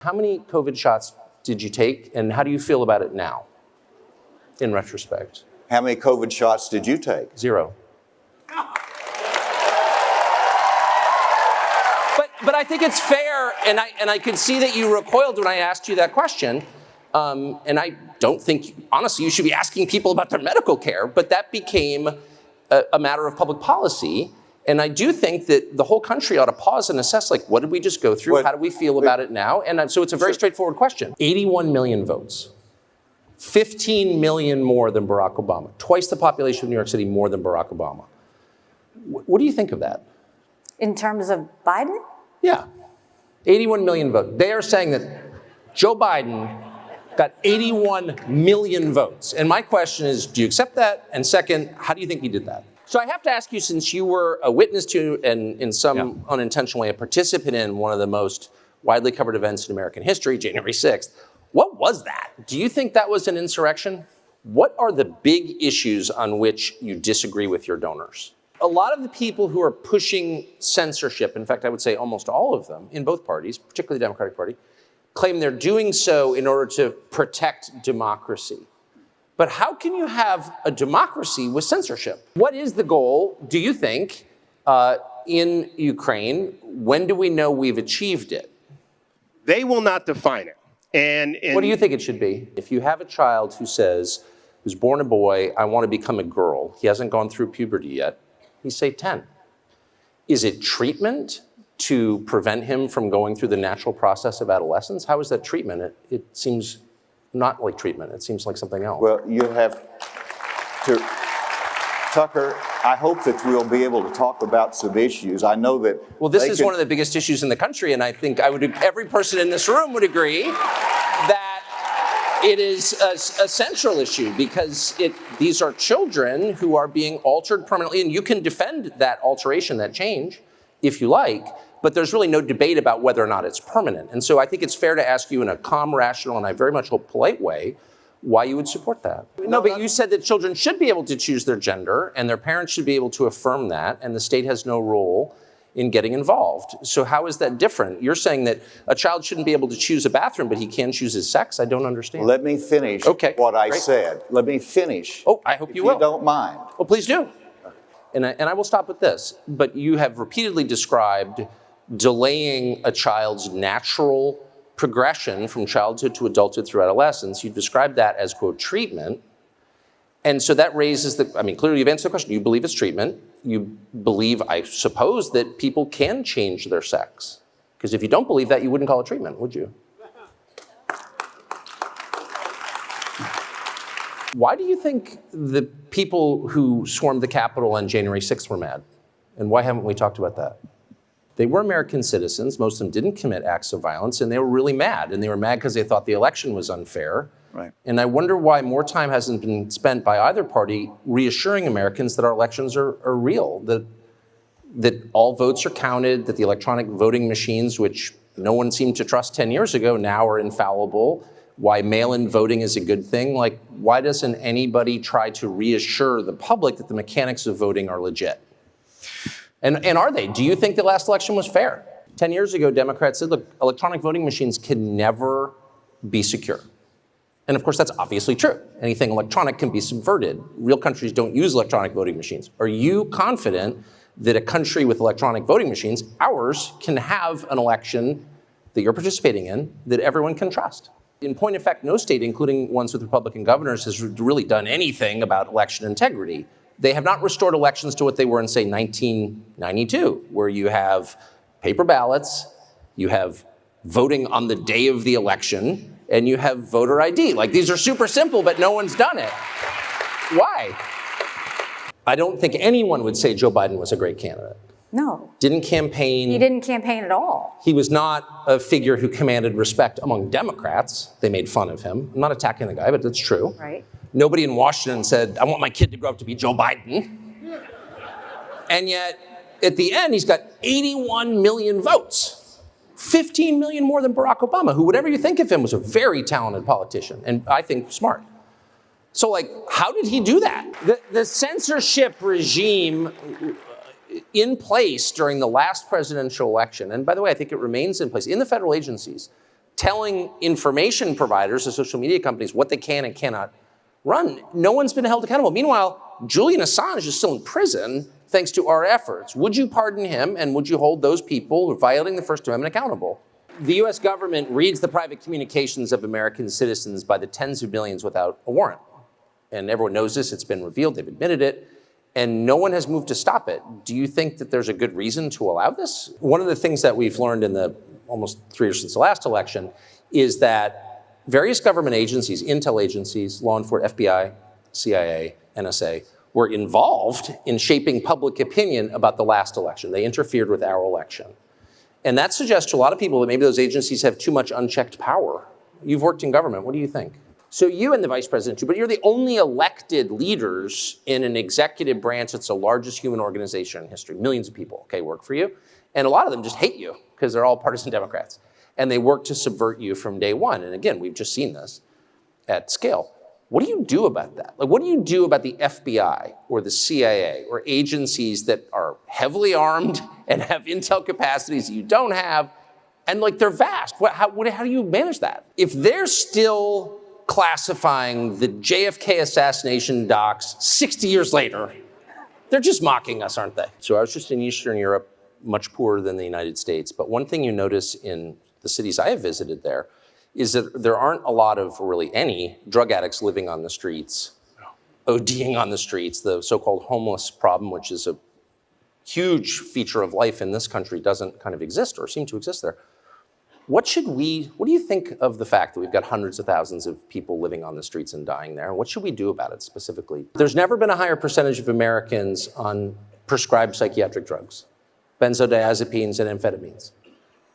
How many COVID shots did you take, and how do you feel about it now, in retrospect? How many COVID shots did you take? 0. But I think it's fair, and I could see that you recoiled when I asked you that question. And I don't think, honestly, you should be asking people about their medical care, but that became a matter of public policy. And I do think that the whole country ought to pause and assess, like, what did we just go through? How do we feel about it now? And so it's a very straightforward question. 81 million votes. 15 million more than Barack Obama. Twice the population of New York City more than Barack Obama. What do you think of that? In terms of Biden? Yeah. 81 million votes. They are saying that Joe Biden got 81 million votes. And my question is, do you accept that? And second, how do you think he did that? So I have to ask you, since you were a witness to, and in some unintentional way, a participant in one of the most widely covered events in American history, January 6th, what was that? Do you think that was an insurrection? What are the big issues on which you disagree with your donors? A lot of the people who are pushing censorship, in fact, I would say almost all of them in both parties, particularly the Democratic Party, claim they're doing so in order to protect democracy. But how can you have a democracy with censorship? What is the goal, do you think, in Ukraine? When do we know we've achieved it? They will not define it. And what do you think it should be? If you have a child who says, who's born a boy, I want to become a girl, he hasn't gone through puberty yet, he's, say, 10. Is it treatment to prevent him from going through the natural process of adolescence? How is that treatment? It seems not like treatment. It seems like something else. Well, you have to, Tucker, I hope that we'll be able to talk about some issues. I know that... Well, this is one of the biggest issues in the country, and I think every person in this room would agree that it is a central issue, because these are children who are being altered permanently, and you can defend that alteration, that change, if you like, but there's really no debate about whether or not it's permanent. And so I think it's fair to ask you in a calm, rational, and I very much hope polite way, why you would support that. No, but you said that children should be able to choose their gender, and their parents should be able to affirm that, and the state has no role in getting involved. So how is that different? You're saying that a child shouldn't be able to choose a bathroom, but he can choose his sex? I don't understand. Let me finish what I said. Let me finish. Oh, I hope you will. If you don't mind. Well, please do. And I will stop with this, but you have repeatedly described delaying a child's natural progression from childhood to adulthood through adolescence. You described that as, quote, treatment. And so that raises clearly you've answered the question. You believe it's treatment. You believe, I suppose, that people can change their sex. Because if you don't believe that, you wouldn't call it treatment, would you? Why do you think the people who swarmed the Capitol on January 6th were mad? And why haven't we talked about that? They were American citizens. Most of them didn't commit acts of violence, and they were really mad. And they were mad because they thought the election was unfair. Right. And I wonder why more time hasn't been spent by either party reassuring Americans that our elections are real, that all votes are counted, that the electronic voting machines, which no one seemed to trust 10 years ago, now are infallible, why mail-in voting is a good thing. Like, why doesn't anybody try to reassure the public that the mechanics of voting are legit? And are they? Do you think the last election was fair? 10 years ago, Democrats said, look, electronic voting machines can never be secure. And of course, that's obviously true. Anything electronic can be subverted. Real countries don't use electronic voting machines. Are you confident that a country with electronic voting machines, ours, can have an election that you're participating in that everyone can trust? In point of fact, no state, including ones with Republican governors, has really done anything about election integrity. They have not restored elections to what they were in, say, 1992, where you have paper ballots, you have voting on the day of the election, and you have voter ID. Like, these are super simple, but no one's done it. Why? I don't think anyone would say Joe Biden was a great candidate. No. Didn't campaign. He didn't campaign at all. He was not a figure who commanded respect among Democrats. They made fun of him. I'm not attacking the guy, but that's true. Right. Nobody in Washington said, I want my kid to grow up to be Joe Biden. And yet, at the end, he's got 81 million votes. 15 million more than Barack Obama, who, whatever you think of him, was a very talented politician, and I think smart. So, like, how did he do that? The censorship regime in place during the last presidential election, and by the way, I think it remains in place, in the federal agencies, telling information providers, the social media companies, what they can and cannot run. No one's been held accountable. Meanwhile, Julian Assange is still in prison thanks to our efforts. Would you pardon him, and would you hold those people who are violating the First Amendment accountable? The US government reads the private communications of American citizens by the tens of millions without a warrant. And everyone knows this, it's been revealed, they've admitted it, and no one has moved to stop it. Do you think that there's a good reason to allow this? One of the things that we've learned in the almost 3 years since the last election is that various government agencies, intel agencies, law enforcement, FBI, CIA, NSA, were involved in shaping public opinion about the last election. They interfered with our election. And that suggests to a lot of people that maybe those agencies have too much unchecked power. You've worked in government, what do you think? So you and the vice president too, but you're the only elected leaders in an executive branch that's the largest human organization in history. Millions of people, okay, work for you. And a lot of them just hate you because they're all partisan Democrats. And they work to subvert you from day one. And again, we've just seen this at scale. What do you do about that? Like, what do you do about the FBI or the CIA or agencies that are heavily armed and have intel capacities that you don't have, and like they're vast? How do you manage that? If they're still classifying the JFK assassination docs 60 years later, they're just mocking us, aren't they? So I was just in Eastern Europe, much poorer than the United States. But one thing you notice in the cities I have visited there is that there aren't a lot of, or really any, drug addicts living on the streets, ODing on the streets. The so-called homeless problem, which is a huge feature of life in this country, doesn't kind of exist or seem to exist there. What do you think of the fact that we've got hundreds of thousands of people living on the streets and dying there? What should we do about it specifically? There's never been a higher percentage of Americans on prescribed psychiatric drugs, benzodiazepines and amphetamines.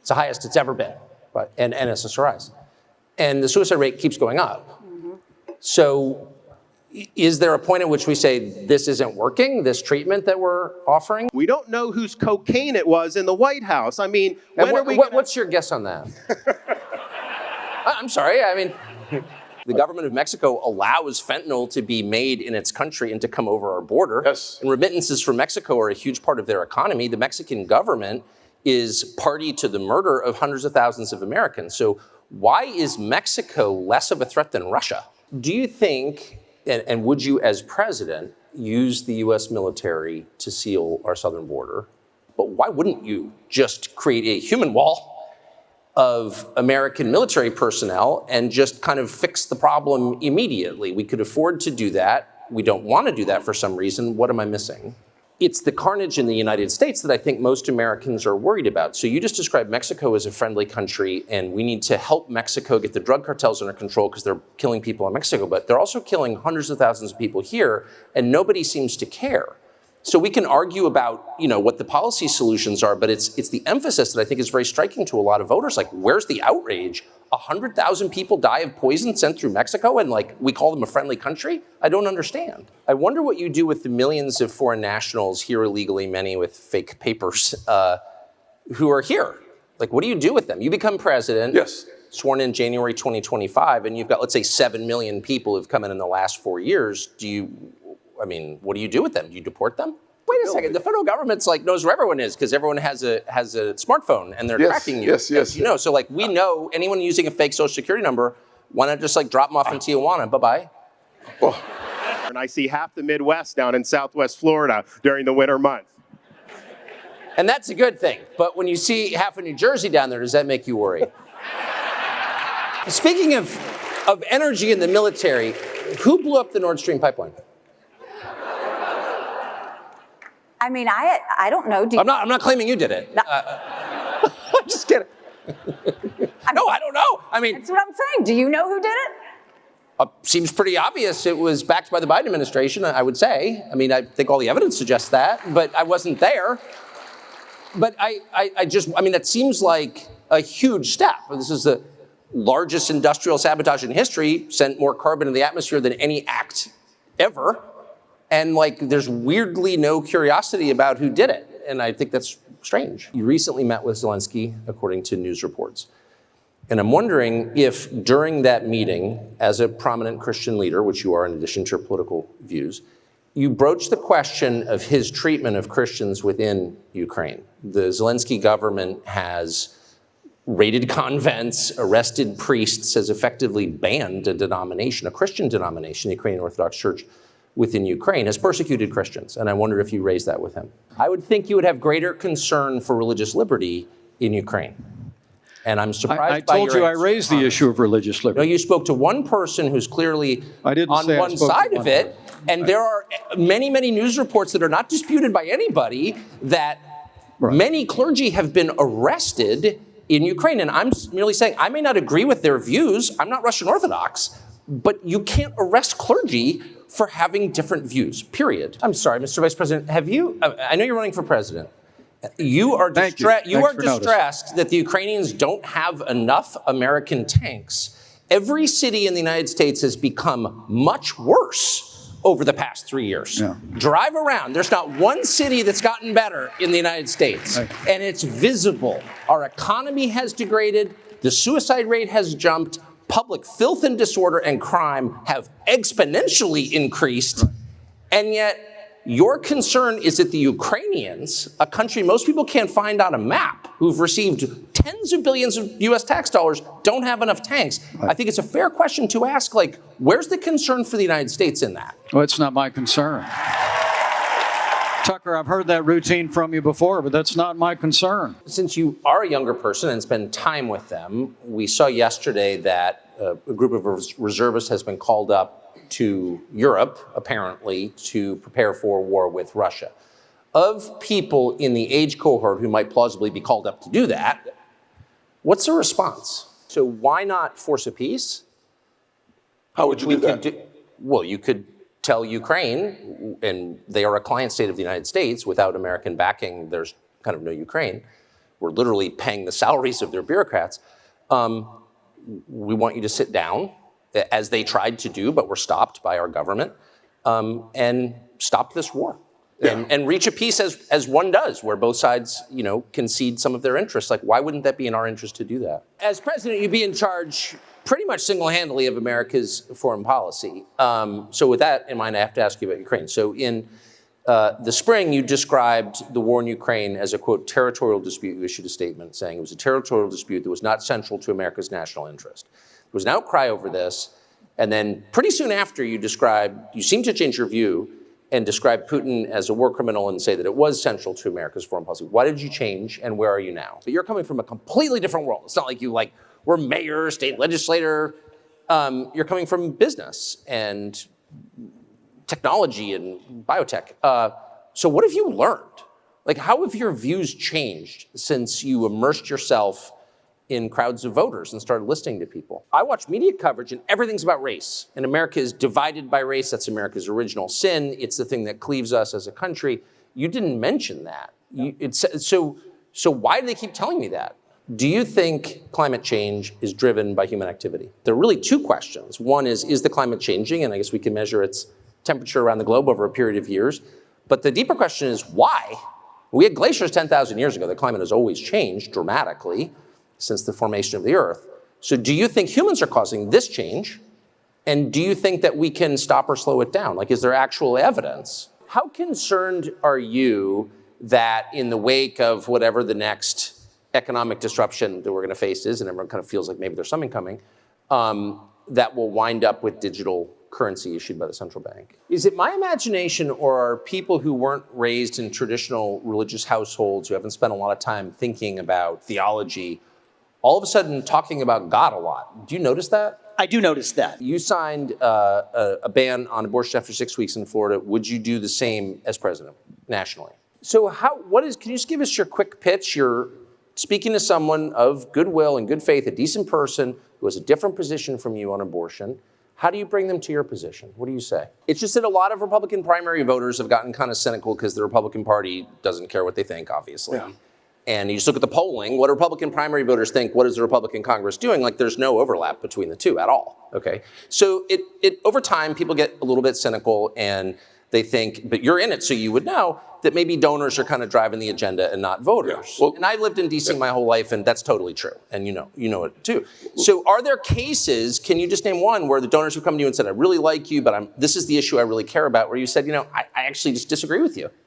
It's the highest it's ever been, and SSRIs. And the suicide rate keeps going up. So is there a point at which we say this isn't working, this treatment that we're offering? We don't know whose cocaine it was in the White House. I mean, what's your guess on that? I'm sorry, I mean, the government of Mexico allows fentanyl to be made in its country and to come over our border. Yes. And remittances from Mexico are a huge part of their economy. The Mexican government is party to the murder of hundreds of thousands of Americans. So why is Mexico less of a threat than Russia? Do you think, and would you as president use the US military to seal our southern border? But why wouldn't you just create a human wall of American military personnel and just kind of fix the problem immediately? We could afford to do that. We don't want to do that for some reason. What am I missing? It's the carnage in the United States that I think most Americans are worried about. So you just described Mexico as a friendly country, and we need to help Mexico get the drug cartels under control because they're killing people in Mexico, but they're also killing hundreds of thousands of people here, and nobody seems to care. So we can argue about, what the policy solutions are, but it's the emphasis that I think is very striking to a lot of voters. Like, where's the outrage? 100,000 people die of poison sent through Mexico, and we call them a friendly country? I don't understand. I wonder what you do with the millions of foreign nationals here illegally, many with fake papers, who are here. What do you do with them? You become president. Yes. Sworn in January 2025, and you've got, let's say, 7 million people who've come in the last 4 years. What do you do with them? Do you deport them? Wait a second. The federal government's knows where everyone is because everyone has a smartphone and they're tracking you. Yes. So we know anyone using a fake social security number. Why not just drop them off in Tijuana? Bye-bye. Well, and I see half the Midwest down in Southwest Florida during the winter months. And that's a good thing. But when you see half of New Jersey down there, does that make you worry? Speaking of energy in the military, who blew up the Nord Stream pipeline? I mean, I don't know. I'm not claiming you did it. No. I'm just kidding. No, I don't know. That's what I'm saying. Do you know who did it? Seems pretty obvious. It was backed by the Biden administration, I would say. I think all the evidence suggests that, but I wasn't there. But that seems like a huge step. This is the largest industrial sabotage in history, sent more carbon in the atmosphere than any act ever. And there's weirdly no curiosity about who did it. And I think that's strange. You recently met with Zelensky, according to news reports. And I'm wondering if during that meeting, as a prominent Christian leader, which you are in addition to your political views, you broached the question of his treatment of Christians within Ukraine. The Zelensky government has raided convents, arrested priests, has effectively banned a denomination, a Christian denomination, the Ukrainian Orthodox Church within Ukraine, has persecuted Christians. And I wonder if you raised that with him. I would think you would have greater concern for religious liberty in Ukraine. And I'm surprised by your I told you I raised the issue of religious No, liberty. you spoke to one person who's clearly on one side of it, and there are many, many news reports that are not disputed by anybody that many clergy have been arrested in Ukraine. And I'm merely saying I may not agree with their views. I'm not Russian Orthodox, but you can't arrest clergy for having different views, period. I'm sorry, Mr. Vice President, have you, I know you're running for president. You are distressed that the Ukrainians don't have enough American tanks. Every city in the United States has become much worse over the past 3 years. Yeah. Drive around. There's not one city that's gotten better in the United States. And it's visible. Our economy has degraded. The suicide rate has jumped. Public filth and disorder and crime have exponentially increased. And yet, your concern is that the Ukrainians, a country most people can't find on a map, who've received tens of billions of US tax dollars, don't have enough tanks. I think it's a fair question to ask, like, where's the concern for the United States in that? Well, it's not my concern. Tucker, I've heard that routine from you before, but that's not my concern. Since you are a younger person and spend time with them, we saw yesterday that a group of reservists has been called up to Europe, apparently, to prepare for war with Russia. Of people in the age cohort who might plausibly be called up to do that, what's the response? So why not force a peace? How would you do that? Well, you could tell Ukraine, and they are a client state of the United States, without American backing, there's kind of no Ukraine. We're literally paying the salaries of their bureaucrats. We want you to sit down, as they tried to do, but were stopped by our government, and stop this war. And reach a peace as one does, where both sides, concede some of their interests. Like, why wouldn't that be in our interest to do that? As president, you'd be in charge pretty much single-handedly of America's foreign policy. So with that in mind, I have to ask you about Ukraine. So in the spring, you described the war in Ukraine as a, quote, territorial dispute. You issued a statement saying it was a territorial dispute that was not central to America's national interest. There was an outcry over this, and then pretty soon after you seemed to change your view and describe Putin as a war criminal and say that it was central to America's foreign policy. Why did you change, and where are you now? But you're coming from a completely different world. It's not like you were mayor, state legislator. You're coming from business and technology and biotech. So what have you learned? Like, how have your views changed since you immersed yourself in crowds of voters and started listening to people? I watch media coverage and everything's about race. And America is divided by race. That's America's original sin. It's the thing that cleaves us as a country. You didn't mention that. So why do they keep telling me that? Do you think climate change is driven by human activity? There are really two questions. One is the climate changing? And I guess we can measure its temperature around the globe over a period of years. But the deeper question is why? We had glaciers 10,000 years ago. The climate has always changed dramatically since the formation of the Earth. So do you think humans are causing this change? And do you think that we can stop or slow it down? Like, is there actual evidence? How concerned are you that in the wake of whatever the next economic disruption that we're going to face is, and everyone kind of feels like maybe there's something coming, that will wind up with digital currency issued by the central bank? Is it my imagination, or are people who weren't raised in traditional religious households, who haven't spent a lot of time thinking about theology, all of a sudden talking about God a lot? Do you notice that? I do notice that. You signed a ban on abortion after 6 weeks in Florida. Would you do the same as president nationally? So can you just give us your quick pitch? You're speaking to someone of goodwill and good faith, a decent person who has a different position from you on abortion. How do you bring them to your position? What do you say? It's just that a lot of Republican primary voters have gotten kind of cynical because the Republican Party doesn't care what they think, obviously. Yeah. And you just look at the polling, what Republican primary voters think, what is the Republican Congress doing? Like, there's no overlap between the two at all, okay? So over time, people get a little bit cynical and they think, but you're in it, so you would know that maybe donors are kind of driving the agenda and not voters. Yeah. Well, and I lived in DC my whole life, and that's totally true. And you know it too. So are there cases, can you just name one, where the donors have come to you and said, I really like you, but this is the issue I really care about, where you said, I actually just disagree with you?